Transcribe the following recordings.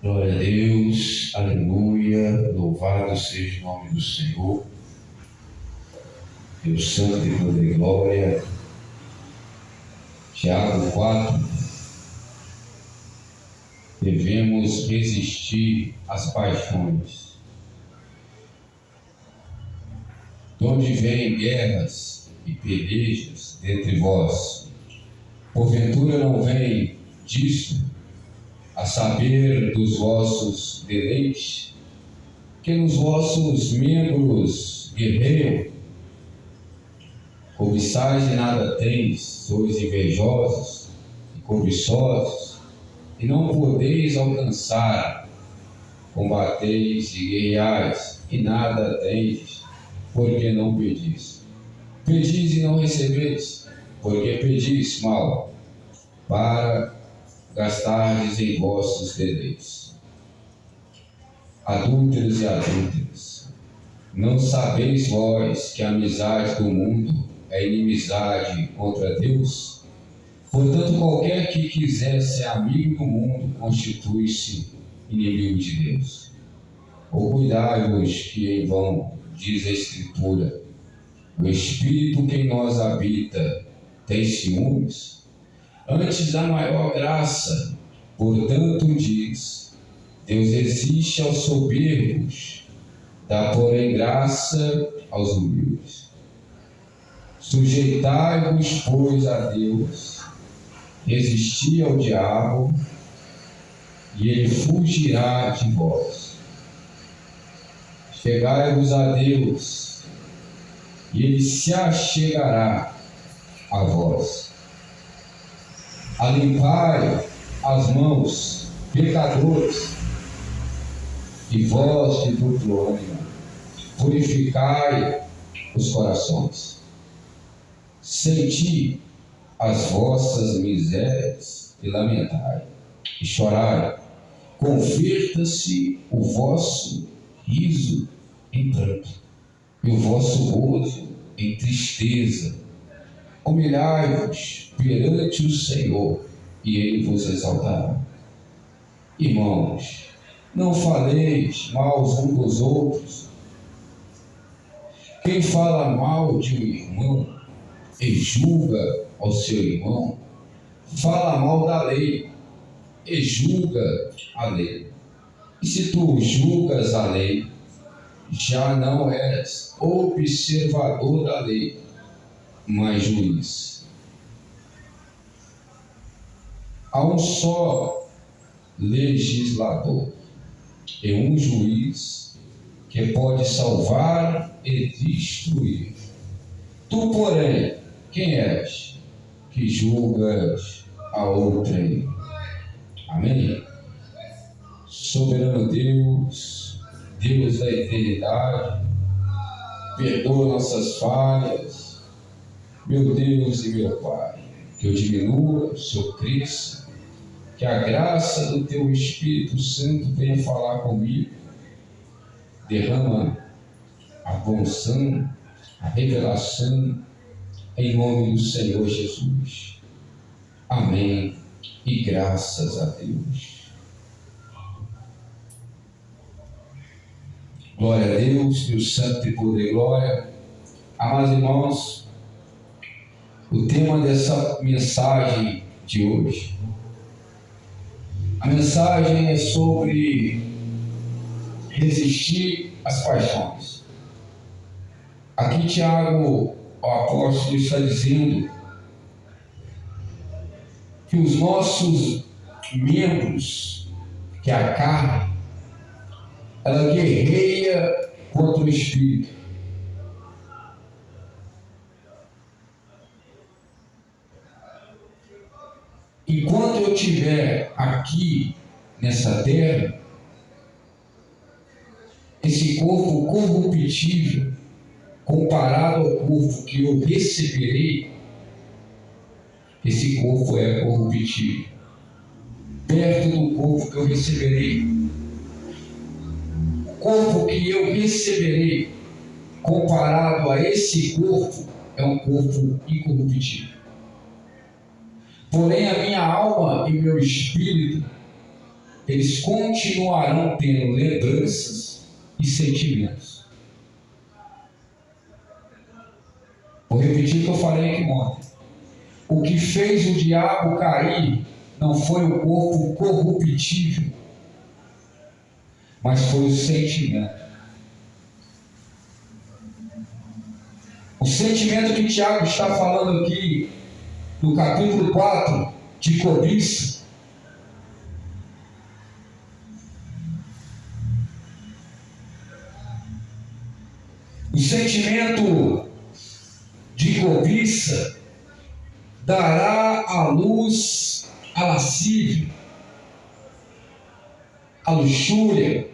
Glória a Deus, aleluia, louvado seja o nome do Senhor, Deus Santo e Poder e Glória. Tiago 4, devemos resistir às paixões. De onde vêm guerras e pelejas dentre vós? Porventura não vem disso, a saber dos vossos deleites, que nos vossos membros guerreiam? Cobiçais e nada tens, sois invejosos e cobiçosos, e não podeis alcançar. Combateis e guerreais, e nada tendes, porque não pedis. Pedis e não recebeis, porque pedis mal, para gastardes em vossos deleites. Adúlteros e adúlteras, não sabeis vós que a amizade do mundo é inimizade contra Deus? Portanto, qualquer que quiser ser amigo do mundo constitui-se inimigo de Deus. Ou cuidai-vos que em vão, diz a Escritura, o Espírito que em nós habita tem ciúmes? Antes da maior graça, portanto, diz, Deus resiste aos soberbos, dá porém graça aos humildes. Sujeitai-vos, pois, a Deus, resisti ao diabo, e ele fugirá de vós. Chegai-vos a Deus, e ele se achegará a vós. Alimpai as mãos, pecadores, e vós de duplo ânimo, purificai os corações. Senti as vossas misérias e lamentai, e chorai. Converta-se o vosso riso em pranto, e o vosso gozo em tristeza. Humilhai-vos perante o Senhor, e Ele vos exaltará. Irmãos, não faleis mal uns dos outros. Quem fala mal de um irmão e julga ao seu irmão, fala mal da lei e julga a lei. E se tu julgas a lei, já não és observador da lei, mas juiz. Há um só legislador e um juiz que pode salvar e destruir. Tu, porém, quem és que julgas a outrem? Amém? Soberano Deus, Deus da eternidade, perdoa nossas falhas, meu Deus e meu Pai, que eu diminua, o Senhor cresça, que a graça do Teu Espírito Santo venha falar comigo, derrama a unção, a revelação, em nome do Senhor Jesus. Amém e graças a Deus. Glória a Deus, Deus Santo e Poder e Glória. Amados irmãos, o tema dessa mensagem de hoje, a mensagem é sobre resistir às paixões. Aqui Tiago, o apóstolo, está dizendo que os nossos membros, que a carne, ela guerreia contra o Espírito. Enquanto eu estiver aqui nessa terra, esse corpo corruptível, comparado ao corpo que eu receberei, esse corpo é corruptível. Perto do corpo que eu receberei, o corpo que eu receberei, comparado a esse corpo, é um corpo incorruptível. Porém, a minha alma e meu espírito eles continuarão tendo lembranças e sentimentos. Vou repetir o que eu falei aqui ontem. O que fez o diabo cair não foi o corpo corruptível, mas foi o sentimento. O sentimento que Tiago está falando aqui, no capítulo 4, de cobiça. O sentimento de cobiça dará à luz a lascívia, a luxúria.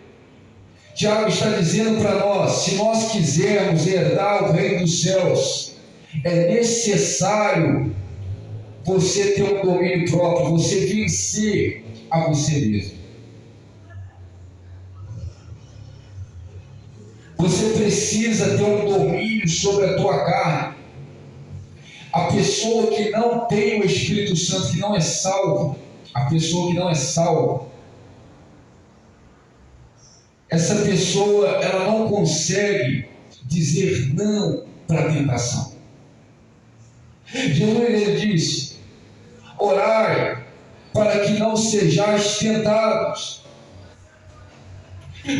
Tiago está dizendo para nós: se nós quisermos herdar o reino dos céus, é necessário você ter um domínio próprio, você vencer a você mesmo. Você precisa ter um domínio sobre a tua carne. A pessoa que não tem o Espírito Santo, que não é salvo, a pessoa que não é salva, essa pessoa, ela não consegue dizer não para a tentação. Jesus, ele disse: orai para que não sejais tentados,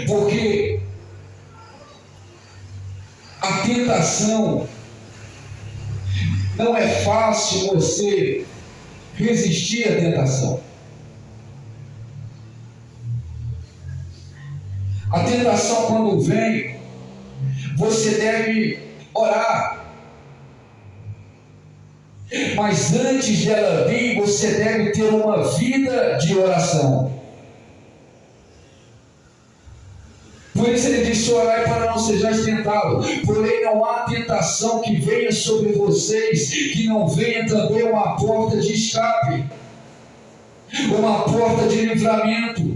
porque a tentação, não é fácil você resistir à tentação. A tentação, quando vem, você deve orar. Mas antes dela vir, você deve ter uma vida de oração. Por isso ele disse: orai para não sejais tentados. Porém não há tentação que venha sobre vocês, que não venha também uma porta de escape, uma porta de livramento.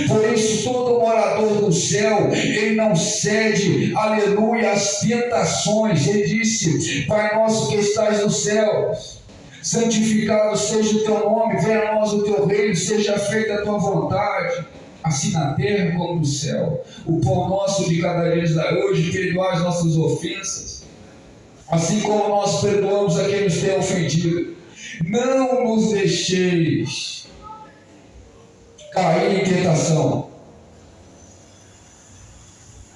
Por isso todo morador do céu, ele não cede, aleluia, às tentações. Ele disse: Pai nosso que estás nos céus, santificado seja o teu nome, venha a nós o teu reino, seja feita a tua vontade, assim na terra como no céu. O pão nosso de cada dia nos dai hoje, perdoai as nossas ofensas, assim como nós perdoamos a quem nos tem ofendido. Não nos deixeis cair em tentação.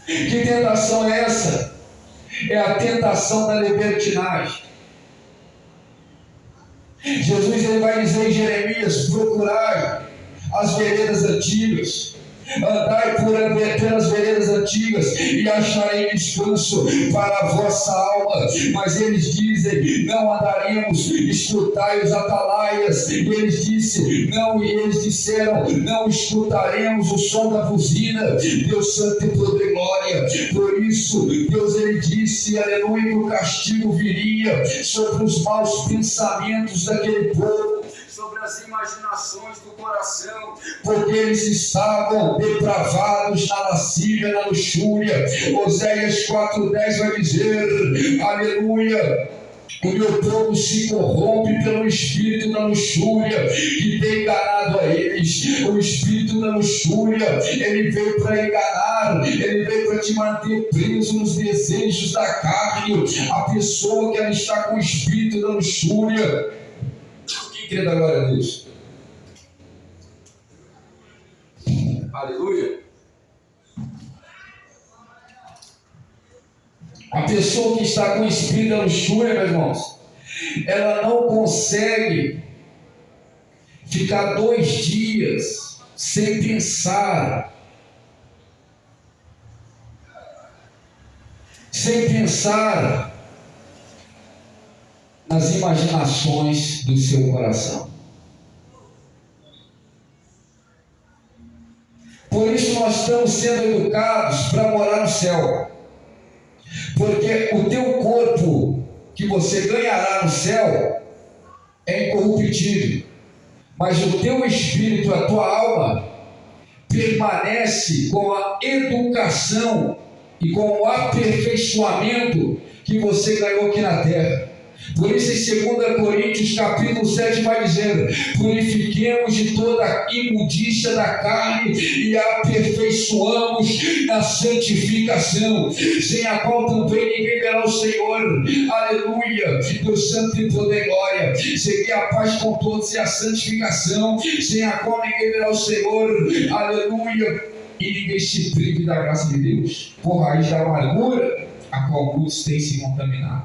Que tentação é essa? É a tentação da libertinagem. Jesus, ele vai dizer em Jeremias: procurai as veredas antigas, andai pelas veredas antigas e acharei descanso para a vossa alma. Mas eles dizem: não andaremos, escutai os atalaias. E eles disseram: não escutaremos o som da buzina. Deus santo e poder e glória. Por isso Deus, ele disse, aleluia, que o castigo viria sobre os maus pensamentos daquele povo, sobre as imaginações do coração, porque eles estavam depravados na lascívia, na luxúria. Oséias 4:10 vai dizer, aleluia: o meu povo se corrompe pelo espírito da luxúria que tem enganado a eles. O espírito da luxúria, ele veio para enganar, ele veio para te manter preso nos desejos da carne. A pessoa que ela está com o espírito da luxúria, quem crê da glória a Deus? Aleluia. A pessoa que está com o espírito da luxúria, meus irmãos, ela não consegue ficar 2 dias sem pensar, nas imaginações do seu coração. Por isso nós estamos sendo educados para morar no céu. Porque o teu corpo que você ganhará no céu é incorruptível, mas o teu espírito, a tua alma, permanece com a educação e com o aperfeiçoamento que você ganhou aqui na terra. Por isso em 2 Coríntios capítulo 7 vai dizer: purifiquemos de toda a imundícia da carne e aperfeiçoamos na santificação, sem a qual também ninguém verá o Senhor. Aleluia, Deus santo e poder e glória. Seguir a paz com todos e a santificação, sem a qual ninguém verá o Senhor. Aleluia. E ninguém se prive da graça de Deus, por raiz da amargura a qual muitos têm se contaminado.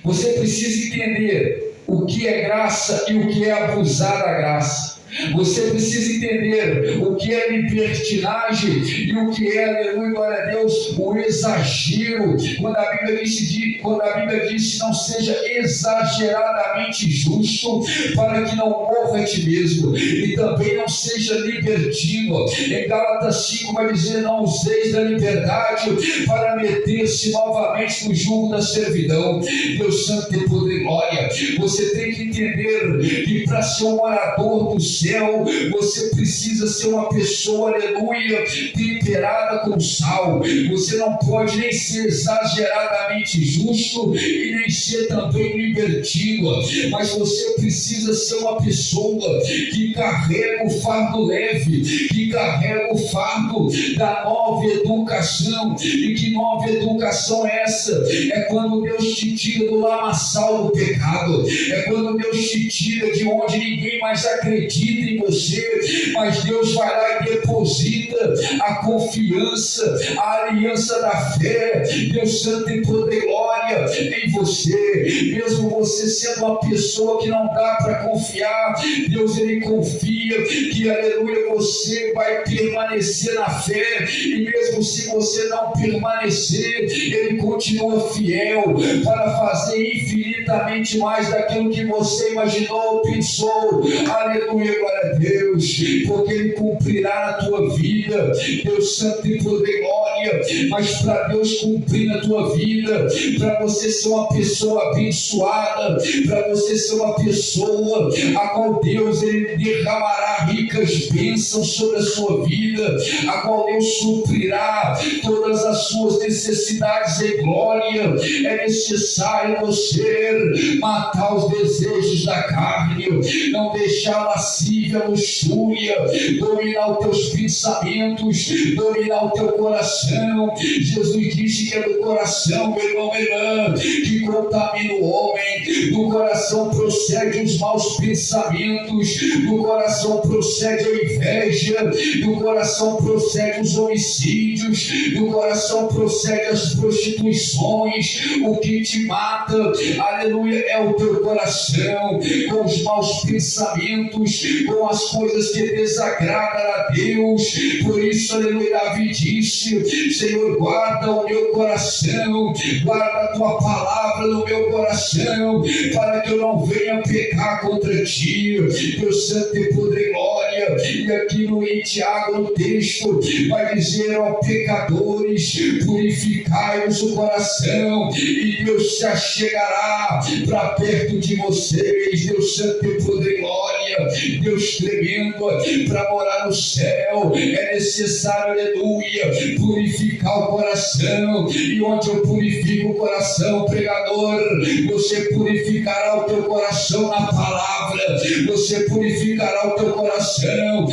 Você precisa entender o que é graça e o que é abusar da graça. Você precisa entender o que é libertinagem e o que é, aleluia, glória a Deus, o exagero. Quando a Bíblia diz não seja exageradamente justo, para que não morra a ti mesmo, e também não seja libertino. Em Gálatas 5 vai dizer: não useis da liberdade para meter-se novamente no jugo da servidão. Deus santo e poder e glória. Você tem que entender que para ser um morador do céu, você precisa ser uma pessoa, aleluia, temperada com sal. Você não pode nem ser exageradamente justo e nem ser também libertino, mas você precisa ser uma pessoa que carrega o fardo leve, que carrega o fardo da nova educação. E que nova educação é essa? É quando Deus te tira do lamaçal do pecado, é quando Deus te tira de onde ninguém mais acredita em você, mas Deus vai lá e deposita a confiança, a aliança da fé. Deus santo e poder e glória em você. Mesmo você sendo uma pessoa que não dá para confiar, Deus ele confia que, aleluia, você vai permanecer na fé. E mesmo se você não permanecer, ele continua fiel para fazer infinitamente mais daquilo que você imaginou ou pensou. Aleluia, glória a Deus, porque ele cumprirá na tua vida. Deus santo e poder e glória. Mas para Deus cumprir na tua vida, para você ser uma pessoa abençoada, para você ser uma pessoa a qual Deus ele derramará ricas bênçãos sobre a sua vida, a qual Deus suprirá todas as suas necessidades em glória, é necessário você matar os desejos da carne, não deixar a lascívia, a luxúria dominar os teus pensamentos, dominar o teu coração. Jesus disse que é do coração, meu irmão, minha irmã, que contamina o homem. Do coração procede os maus pensamentos, do coração procede a inveja, do coração procede os homicídios, do coração procede as prostituições. O que te mata, aleluia, é o teu coração, com os maus pensamentos, com as coisas que desagradam a Deus. Por isso, aleluia, Davi disse: Senhor, guarda o meu coração, guarda a tua palavra no meu coração, para que eu não venha pecar contra ti. Deus santo e poder e glória. E aqui no Tiago, no texto, vai dizer: ó pecadores, purificai-vos o coração, e Deus se achegará para perto de vocês. Deus santo e poder e glória. Deus tremendo, para morar no céu é necessário, aleluia, purificar o coração. E onde eu purifico o coração, pregador, você purificará o teu coração na palavra, você purificará o teu coração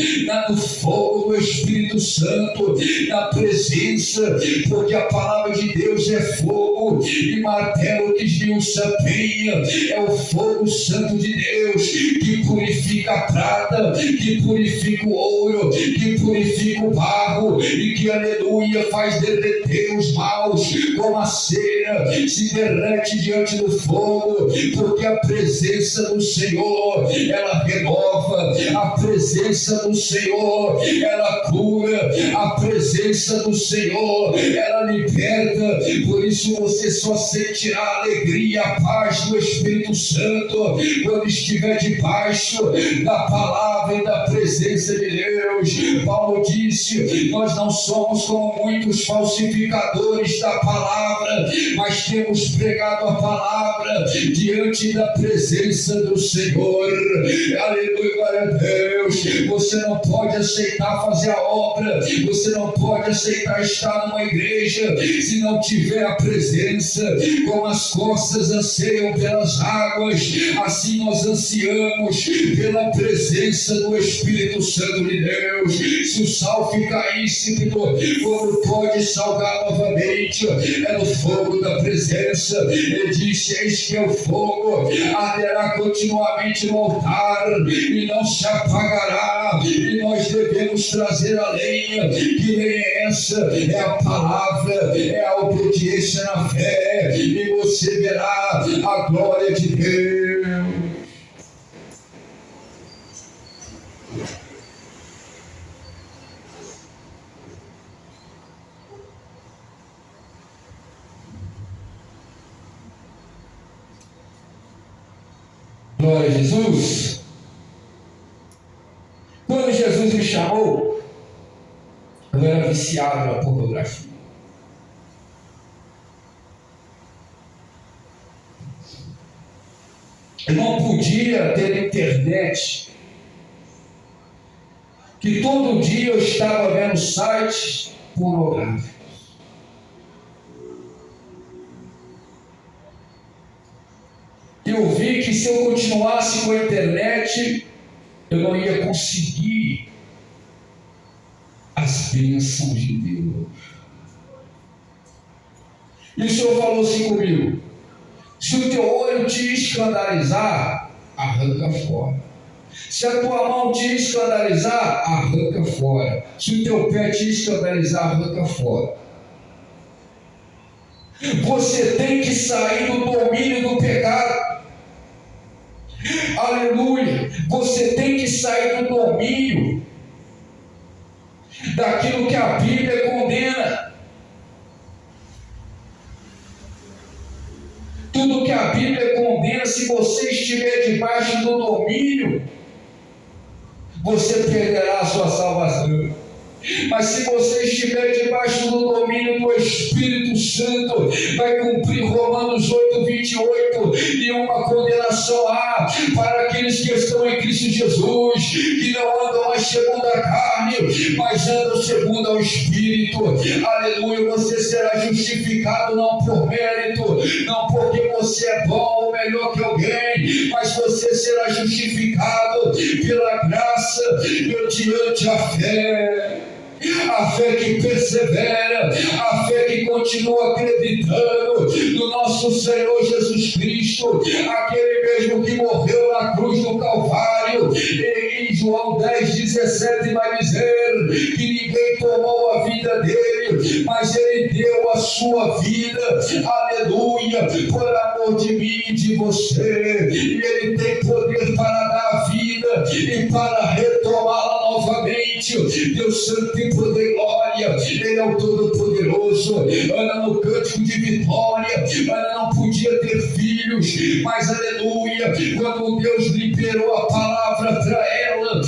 no fogo do Espírito Santo, na presença, porque a palavra de Deus é fogo e martelo que esmiuça a penha. É o fogo santo de Deus que purifica a prata, que purifica o ouro, que purifica o barro, e que, aleluia, faz derreter os maus, como a cera se derrete diante do fogo. Porque a presença do Senhor, ela renova, a presença do Senhor, ela cura, a presença do Senhor, ela liberta. Por isso você só sentirá a alegria, a paz do Espírito Santo quando estiver debaixo da palavra e da presença de Deus. Paulo disse: nós não somos como muitos falsificadores da palavra, mas temos pregado a palavra diante da presença do Senhor. Aleluia, glória a Deus. Você não pode aceitar fazer a obra obra. Você não pode aceitar estar numa igreja se não tiver a presença. Como as costas anseiam pelas águas, assim nós ansiamos pela presença do Espírito Santo de Deus. Se o sal ficar insípido, como pode salgar novamente? É no fogo da presença. Ele disse: eis que é o fogo, arderá continuamente no altar e não se apagará. E nós devemos trazer a lenha. Que lenha é essa? É a palavra, é a obediência na fé, e você verá a glória de Deus. Glória a Jesus. Quando Jesus me chamou, eu era viciado na pornografia. Eu não podia ter internet, que todo dia eu estava vendo sites pornográficos. Eu vi que se eu continuasse com a internet, eu não ia conseguir as bênçãos de Deus. E o Senhor falou assim comigo: se o teu olho te escandalizar, arranca fora. Se a tua mão te escandalizar, arranca fora. Se o teu pé te escandalizar, arranca fora. Você tem que sair do domínio do pecado. Aleluia. Você tem que sair do domínio daquilo que a Bíblia condena. Tudo que a Bíblia condena, se você estiver debaixo do domínio, você perderá a sua salvação. Mas se você estiver debaixo do domínio do Espírito Santo, vai cumprir Romanos 8:28, nenhuma condenação há para aqueles que estão em Cristo Jesus, que não andam mais segundo a carne, mas andam segundo o Espírito. Aleluia. Você será justificado não por mérito, não porque você é bom ou melhor que alguém, mas você será justificado pela graça mediante a fé. A fé que persevera, a fé que continua acreditando no nosso Senhor Jesus Cristo, aquele mesmo que morreu na cruz do Calvário. E em João 10:17 vai dizer que ninguém tomou a vida dele, mas ele deu a sua vida, aleluia, por amor de mim e de você. E ele tem poder para dar a vida e para retomá-la novamente. Deus Santo tem poder e glória, Ele é o Todo-Poderoso. Ana no cântico de vitória, Ana não podia ter filhos, mas aleluia, quando Deus liberou a palavra para ela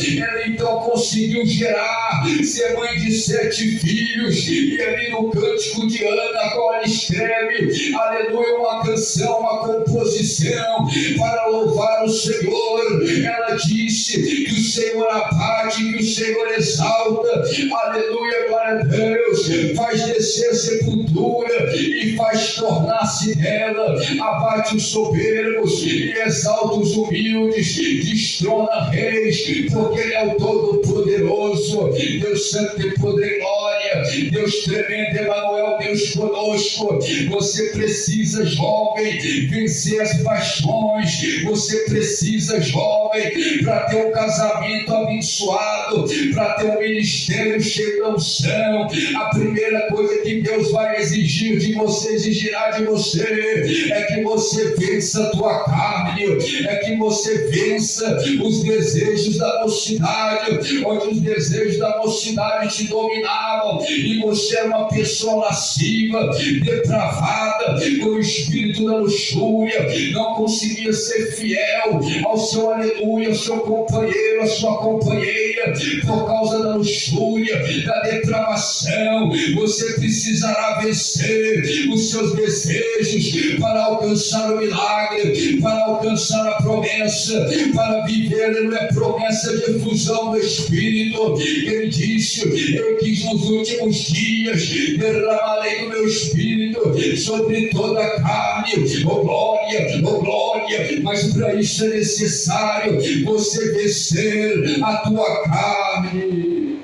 então conseguiu gerar, ser mãe de 7 filhos. E ali no cântico de Ana, agora escreve, aleluia, uma canção, uma composição para louvar o Senhor. Ela disse que o Senhor abate, que o Senhor exalta, aleluia, glória a Deus, faz descer a sepultura e faz tornar-se dela, abate os soberbos e exalta os humildes, destrona reis, porque Ele é o Todo-Poderoso. Deus Santo tem poder e glória, Deus tremendo, Emanuel, Deus conosco. Você precisa, jovem, vencer as paixões. Você precisa, jovem, para ter um casamento abençoado, para ter um ministério cheio de unção. A primeira coisa que Deus vai exigir de você, exigirá de você, é que você vença a tua carne, é que você vença os desejos da mocidade, onde os desejos da mocidade te dominavam e você era uma pessoa lasciva, depravada, com o espírito da luxúria, não conseguia ser fiel ao seu aleluia, ao seu companheiro, à sua companheira, por causa da luxúria, da depravação. Você precisará vencer os seus desejos para alcançar o milagre, para alcançar a promessa, para viver. Não é promessa de efusão do Espírito. Ele disse: eu quis nos últimos dias derramarei do meu Espírito sobre toda a carne. Oh glória, oh glória. Mas para isso é necessário você vencer a tua carne.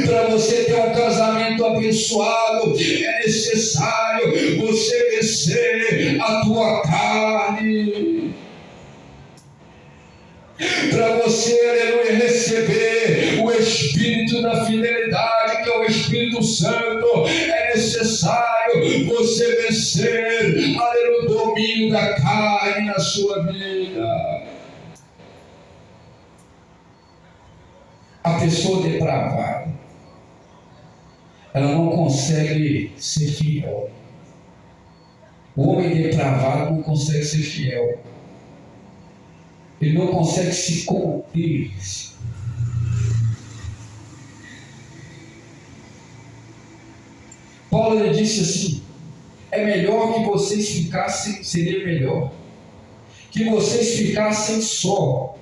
Para você ter um casamento abençoado, é necessário você vencer a tua carne. Para você, aleluia, receber o Espírito da fidelidade, que é o Espírito Santo, é necessário você vencer, aleluia, o domínio da carne na sua vida. A pessoa depravada, ela não consegue ser fiel. O homem depravado não consegue ser fiel. Ele não consegue se conter. Paulo, ele disse assim: é melhor que vocês ficassem, seria melhor que vocês ficassem só,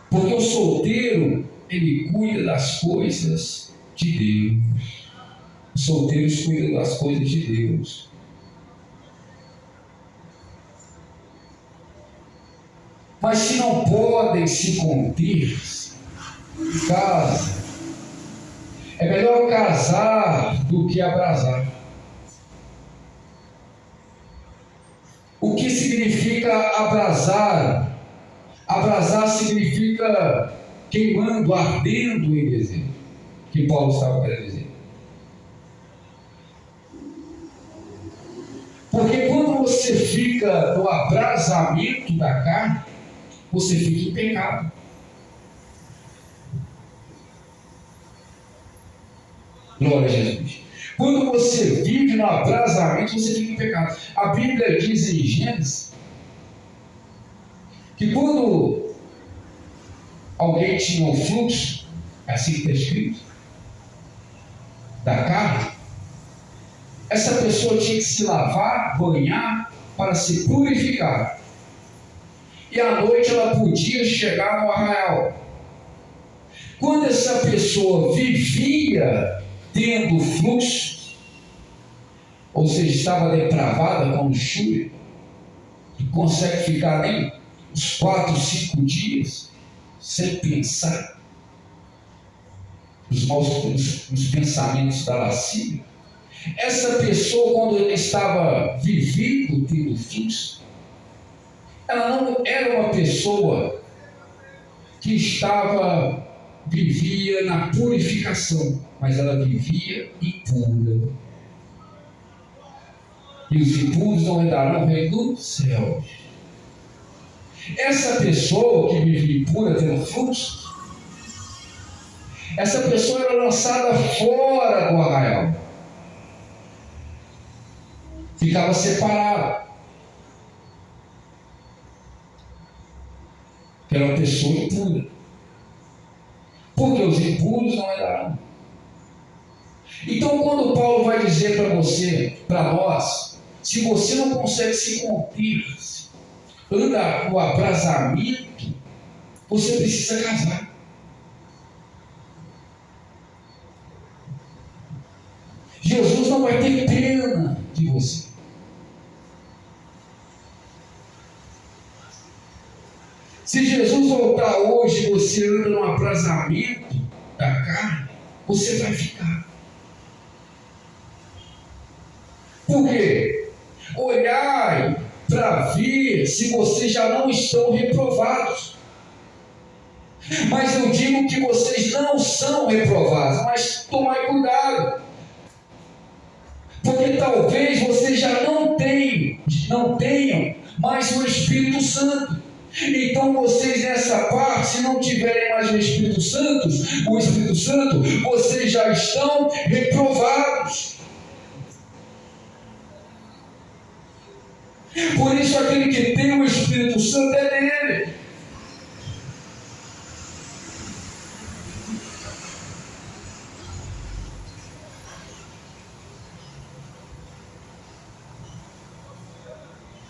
porque o solteiro, ele cuida das coisas de Deus. Os solteiros cuidam das coisas de Deus. Mas se não podem se conter, casa. É melhor casar do que abrasar. O que significa abrasar? Abrasar significa queimando, ardendo em desejo, que Paulo estava querendo dizer. Porque quando você fica no abrasamento da carne, você fica em pecado. Glória a Jesus. Quando você vive no abrasamento, você fica em pecado. A Bíblia diz em Gênesis que quando alguém tinha um fluxo, assim que está escrito, da carne, essa pessoa tinha que se lavar, banhar, para se purificar. E à noite ela podia chegar no arraial. Quando essa pessoa vivia tendo fluxo, ou seja, estava depravada com luxúria, não consegue ficar nem uns 4, 5 dias sem pensar nos pensamentos da lascívia. Essa pessoa, quando ela estava vivendo tendo fluxo, ela não era uma pessoa que vivia na purificação, mas ela vivia impura. E os impuros não herdarão o reino dos céus. Essa pessoa que vivia impura, tendo fluxo, essa pessoa era lançada fora do arraial. Ficava separada. Era uma pessoa impura. Porque os impuros não herdarão. Então, quando Paulo vai dizer para você, para nós, se você não consegue se conter, anda no abrasamento, você precisa casar. Jesus não vai ter pena de você. Se Jesus voltar hoje e você anda no abrasamento da carne, você vai ficar. Por quê? Olhai para ver se vocês já não estão reprovados. Mas eu digo que vocês não são reprovados, mas tomai cuidado. Porque talvez vocês já não tenham mais o Espírito Santo. Então vocês nessa parte, se não tiverem mais o Espírito Santo, vocês já estão reprovados. Por isso, aquele que tem o Espírito Santo é dele.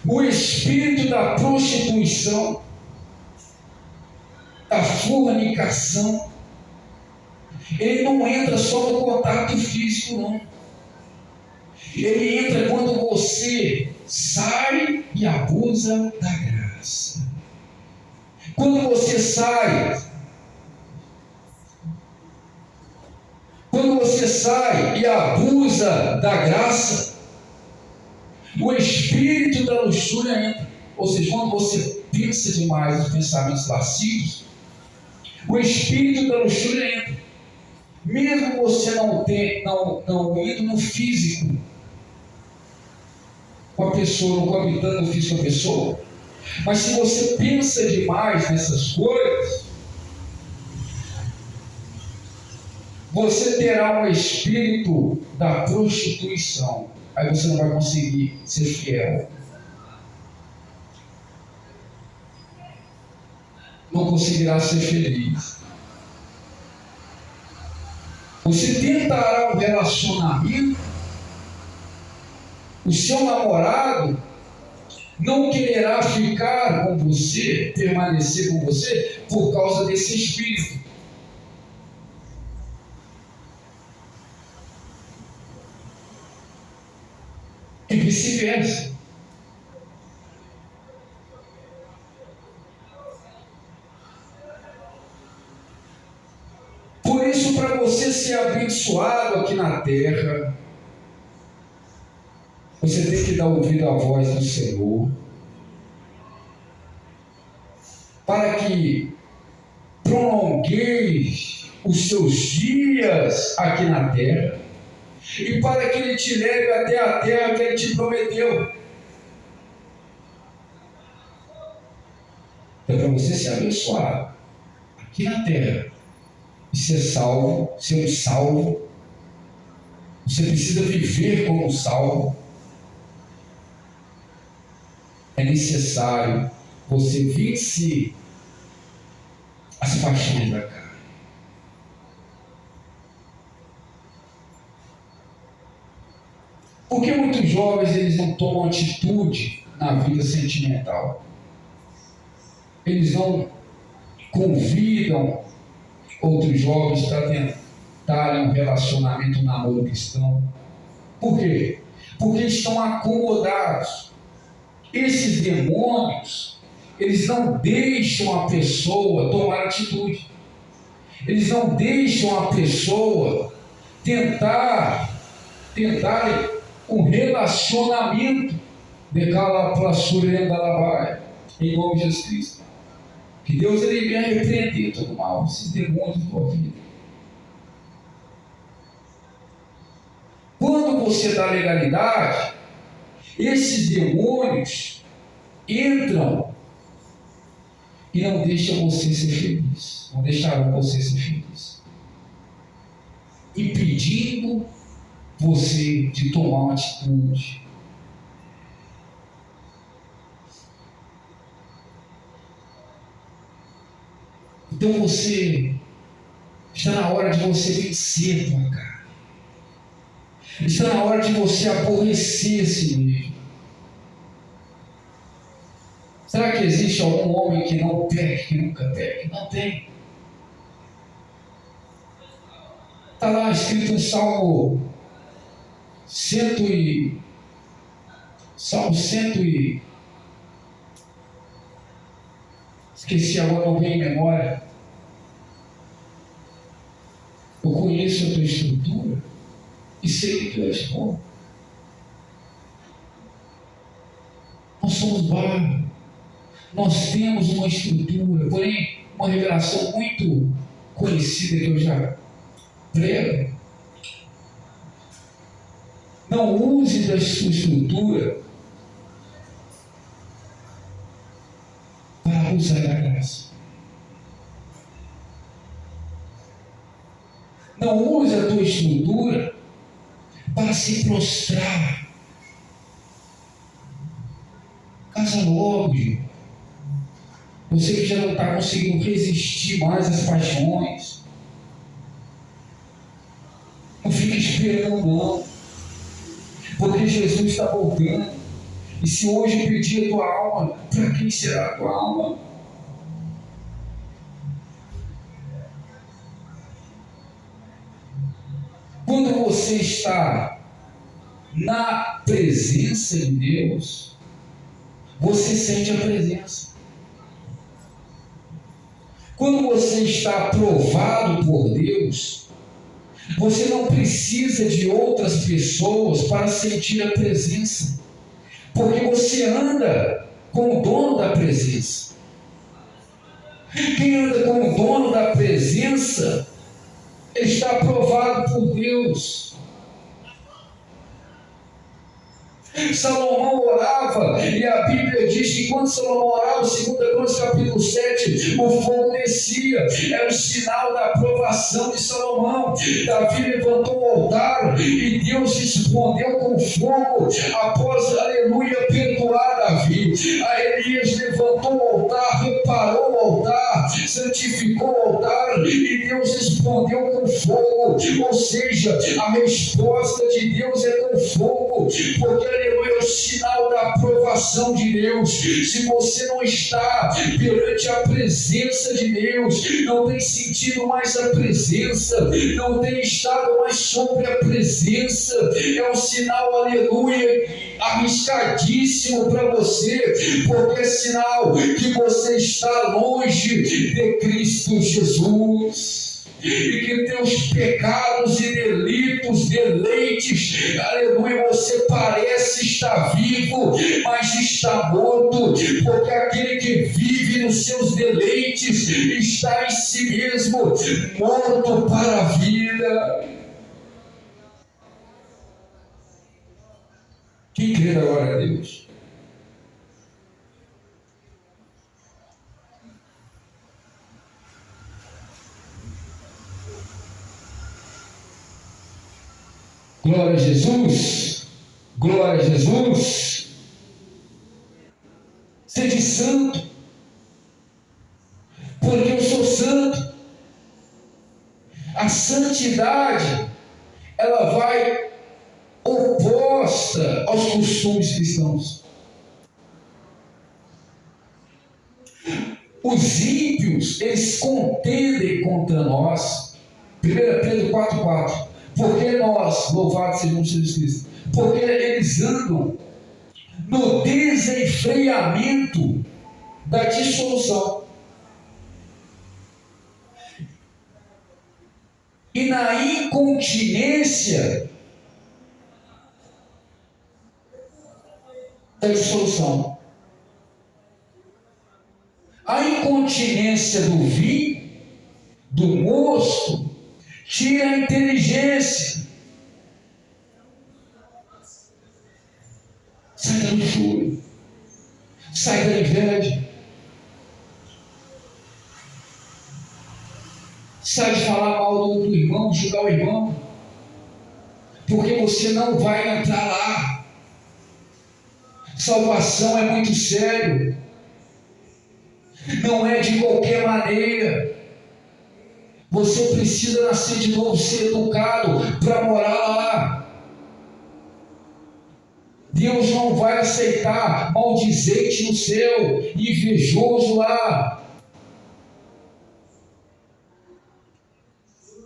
O espírito da prostituição, da fornicação, ele não entra só no contato físico, não. Ele entra quando você sai e abusa da graça. Quando você sai e abusa da graça, o espírito da luxúria entra. Ou seja, quando você pensa demais nos pensamentos lascivos, o espírito da luxúria entra. Mesmo você não indo no físico com a pessoa, não coabitando no físico com a pessoa, mas se você pensa demais nessas coisas, você terá um espírito da prostituição. Aí você não vai conseguir ser fiel. Não conseguirá ser feliz. Você tentará um relacionamento, o seu namorado não quererá ficar com você, permanecer com você, por causa desse espírito. E vice-versa. Por isso, para você ser abençoado aqui na terra, você tem que dar ouvido à voz do Senhor, para que prolongueis os seus dias aqui na terra, e para que Ele te leve até a terra que Ele te prometeu. É para você ser abençoado aqui na terra e ser salvo, ser um salvo. Você precisa viver como um salvo. É necessário você vencer as paixões da carne. Porque muitos jovens eles não tomam atitude na vida sentimental. Eles não convidam outros jovens para tentarem um relacionamento, um namoro cristão. Por quê? Porque estão acomodados. Esses demônios, eles não deixam a pessoa tomar atitude. Eles não deixam a pessoa tentarem um relacionamento de calaplaçura em nome de Jesus Cristo. Que Deus ele venha repreender todo mal, esses demônios da tua vida. Quando você dá legalidade, esses demônios entram e não deixam você ser feliz. Não deixarão você ser feliz. Impedindo você de tomar uma atitude. Então está na hora de você vencer a tua carne. Está na hora de você aborrecer a si mesmo. Será que existe algum homem que não peque, que nunca peque? Não tem. Está lá escrito no Salmo 100 esqueci agora, não vem em memória. Eu conheço a tua estrutura e sei que tu és bom. Nós somos barro. Nós temos uma estrutura, porém uma revelação muito conhecida que eu já prego. Não use da sua estrutura para usar da graça. Não use a tua estrutura para se prostrar Casa logo, gente. Você que já não está conseguindo resistir mais às paixões. Não fique esperando, não. Porque Jesus está voltando. E se hoje pedir a tua alma, para quem será a tua alma? Quando você está na presença de Deus, você sente a presença. Quando você está aprovado por Deus, você não precisa de outras pessoas para sentir a presença, porque você anda com o dono da presença. Quem anda com o dono da presença, ele está aprovado por Deus. Salomão orava, e a Bíblia diz que quando Salomão orava, 2 Crônicas capítulo 7, o fogo descia, era o sinal da aprovação de Salomão. Davi levantou o altar e Deus respondeu com fogo após, aleluia, perdoar Davi. A Elias levantou o altar, reparou o altar, santificou o altar e Deus respondeu com fogo. Ou seja, a resposta de Deus é com fogo, porque aleluia, é o sinal da aprovação de Deus. Se você não está perante a presença de Deus, não tem sentido mais a presença, não tem estado mais sobre a presença, é um sinal, aleluia, arriscadíssimo para você, porque é sinal que você está longe de Cristo Jesus. E que teus pecados e delitos, deleites, aleluia, você parece estar vivo, mas está morto, porque aquele que vive nos seus deleites está em si mesmo morto para a vida. Quem crê na glória a Deus? Glória a Jesus, glória a Jesus. Sede santo, porque eu sou santo. A santidade, ela vai oposta aos costumes cristãos. Os ímpios, eles contendem contra nós. 1 Pedro 4,4. Porque nós, louvado seja Jesus Cristo, porque eles andam no desenfreamento da dissolução e na incontinência da dissolução. A incontinência do vinho, do mosto, tira a inteligência. Sai da luxúria, sai da inveja, sai de falar mal do irmão, julgar o irmão, porque você não vai entrar lá. Salvação é muito sério, não é de qualquer maneira. Você precisa nascer de novo, ser educado para morar lá. Deus não vai aceitar maldizente no céu, invejoso lá.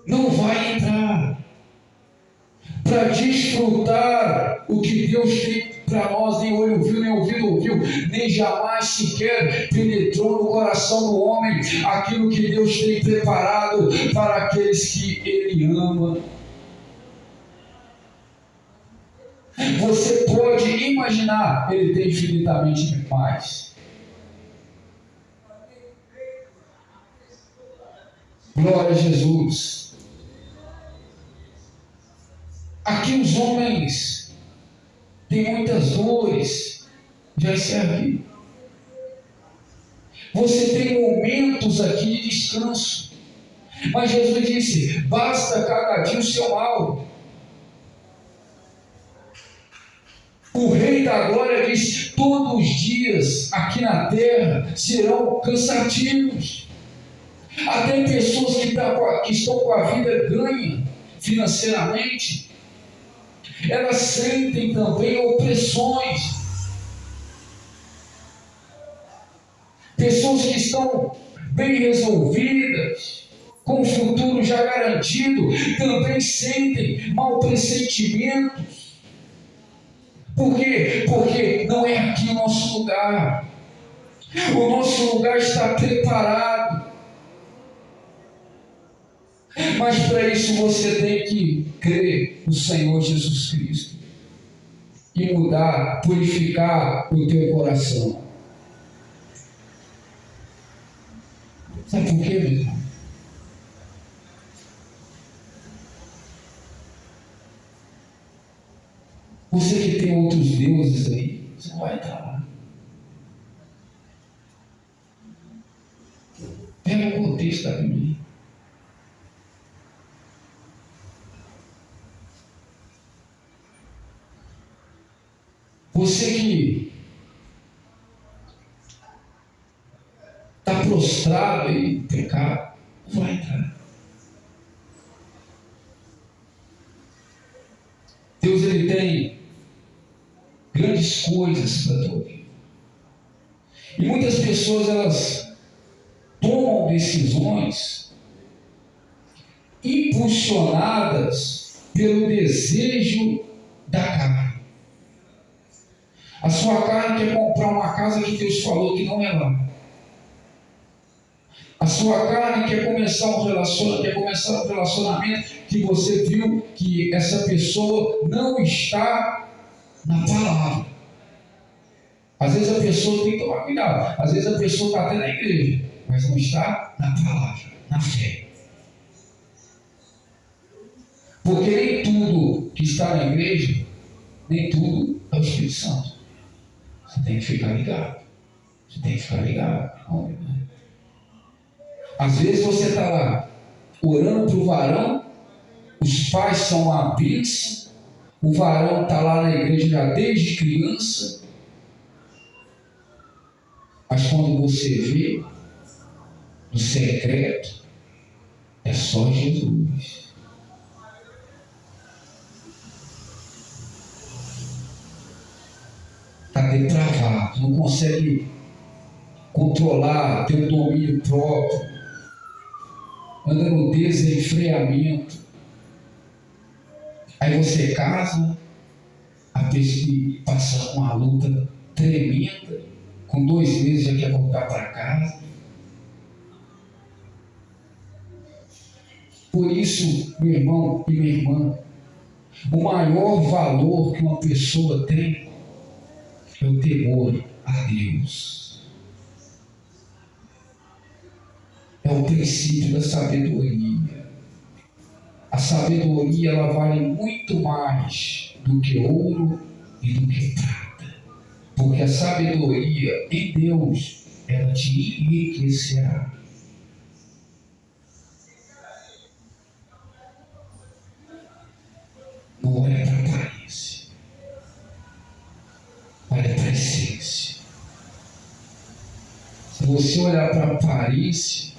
Não vai entrar para desfrutar o que Deus tem para nós. Nem olho viu, nem ouvido ouviu, nem jamais sequer penetrou no coração do homem aquilo que Deus tem preparado para aqueles que Ele ama. Você pode imaginar, Ele tem infinitamente mais. Glória a Jesus. Aqui os homens têm muitas dores. Já encerro aqui. Você tem momentos aqui de descanso. Mas Jesus disse: basta cada dia o seu mal. O Rei da Glória diz: todos os dias aqui na terra serão cansativos. Até pessoas que estão com a vida ganha financeiramente, elas sentem também opressões. Pessoas que estão bem resolvidas, com o futuro já garantido, também sentem mau pressentimentos. Por quê? Porque não é aqui o nosso lugar. O nosso lugar está preparado. Mas para isso você tem que crer no Senhor Jesus Cristo e mudar, purificar o teu coração. Sabe por quê, meu irmão? Você que tem outros deuses aí, você não vai estar lá. Pega o contexto da Bíblia. Você que está prostrado em pecado, não vai entrar. Deus, ele tem grandes coisas para a tua vida. E muitas pessoas, elas tomam decisões impulsionadas pelo desejo da carne. A sua carne quer comprar uma casa que Deus falou que não é lá. A sua carne quer começar um relacionamento que você viu que essa pessoa não está na palavra. Às vezes a pessoa tem que tomar cuidado. Às vezes a pessoa está até na igreja, mas não está na palavra, na fé. Porque nem tudo que está na igreja, nem tudo é o Espírito Santo. Você tem que ficar ligado. Você tem que ficar ligado. Às vezes você está lá orando para o varão, os pais são uma bênção, o varão está lá na igreja já desde criança, mas quando você vê no secreto, é só Jesus. Está depravado, não consegue controlar, ter o domínio próprio, anda no desenfreamento. Aí você casa, a pessoa passa uma luta tremenda, com 2 meses já quer voltar para casa. Por isso, meu irmão e minha irmã, o maior valor que uma pessoa tem é o temor a Deus. É o princípio da sabedoria. A sabedoria, ela vale muito mais do que ouro e do que prata. Porque a sabedoria em Deus, ela te enriquecerá. Não olha para a aparência, olha para a essência. Se você olhar para a aparência,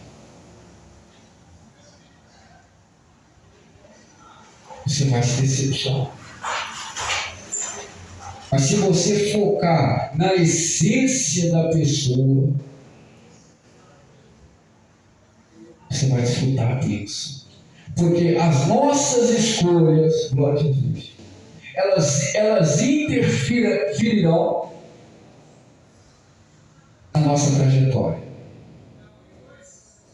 você vai se decepcionar. Mas se você focar na essência da pessoa, você vai desfrutar a bênção. Porque as nossas escolhas, glória a Jesus, elas interferirão na nossa trajetória.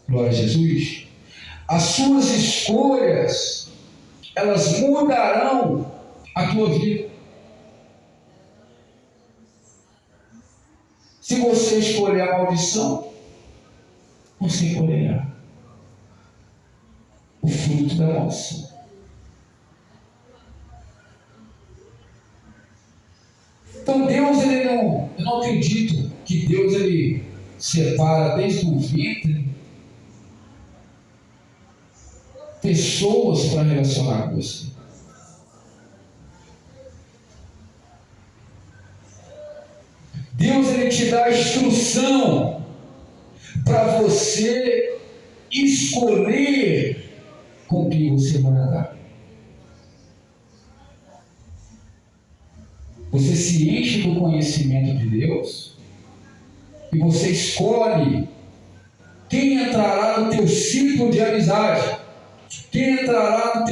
Glória a Jesus. As suas escolhas, elas mudarão a tua vida. Se você escolher a maldição, você colherá o fruto da maldição. Então Deus, eu não acredito que Deus ele separa desde o ventre pessoas para relacionar com você. Deus, Ele te dá a instrução para você escolher com quem você vai andar. Você se enche do conhecimento de Deus e você escolhe quem entrará no teu ciclo de amizade, quem entrará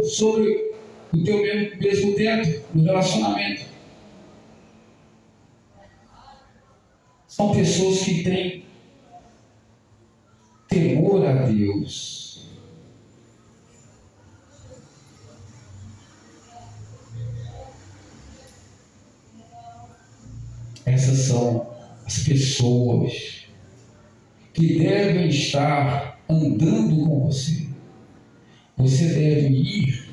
sobre o teu mesmo tempo, no relacionamento. São pessoas que têm temor a Deus. Essas são as pessoas que devem estar andando com você. Você deve ir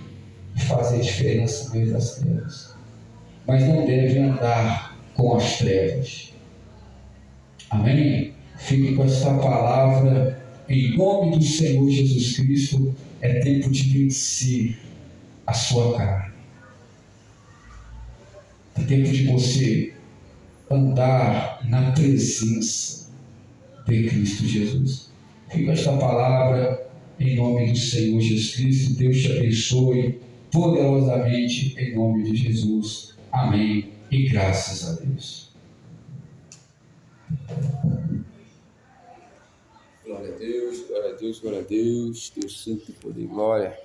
e fazer diferença no meio das trevas, mas não deve andar com as trevas. Amém? Fique com esta palavra em nome do Senhor Jesus Cristo. É tempo de vencer a sua carne. É tempo de você andar na presença de Cristo Jesus. Fica esta palavra em nome do Senhor Jesus Cristo. Deus te abençoe poderosamente em nome de Jesus. Amém. E graças a Deus. Glória a Deus, glória a Deus, glória a Deus. Deus sempre poder, glória.